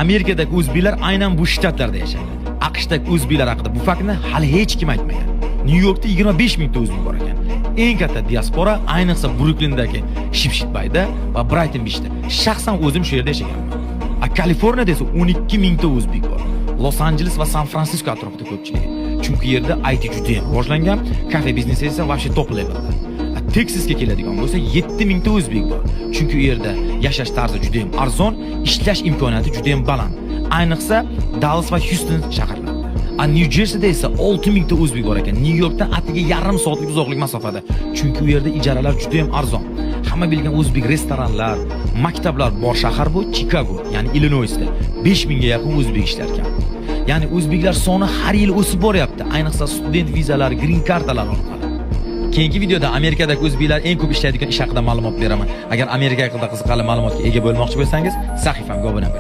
Amerikadagi o'zbeklar aynan bu shtatlarda yashaydi. AQShdagi o'zbeklar haqida bu faktni hali hech kim aytmagan. Nyu-Yorkda 25 mingta o'zbek bor ekan. Eng katta diaspora ayniqsa Bruklindagi Shipshitbayda va Brighton Beachda. Shaxsan o'zim shu yerda yashaganman. Kaliforniyada esa 12 mingta o'zbek bor. Los Angeles va San Fransisko atrofida ko'pchiligi. Chunki yerda IT juda ham rivojlangan, kafe biznesi esa vobshe top levelda. Texasga keladigan bo'lsa 7 mingta o'zbek bor. Chunki u yerda yashash tarzi juda ham arzon, ishlash imkoniyati juda ham baland. Ayniqsa Dallas va Houston shaharlarida. New Jerseyda esa 6 mingta o'zbek bor ekan. Nyu-Yorkdan atiga yarim soatlik uzoqlik masofada. Chunki u yerda ijaralar juda ham arzon. Hamma bilgan o'zbek restoranlar, maktablar bor shahar bu Chicago, ya'ni Illinoisda 5 mingga yaqin o'zbek ishlar ekan. Ya'ni o'zbeklar soni har yil o'sib boryapti, ayniqsa student vizalar, green kartalar orqali. Keyingi videoda Amerikadagi o'zbeklar eng ko'p ishlaydigan ish haqida ma'lumot beraman. Agar Amerika haqida qiziqarli ma'lumotga ega bo'lmoqchi bo'lsangiz, sahifamga obuna bo'ling.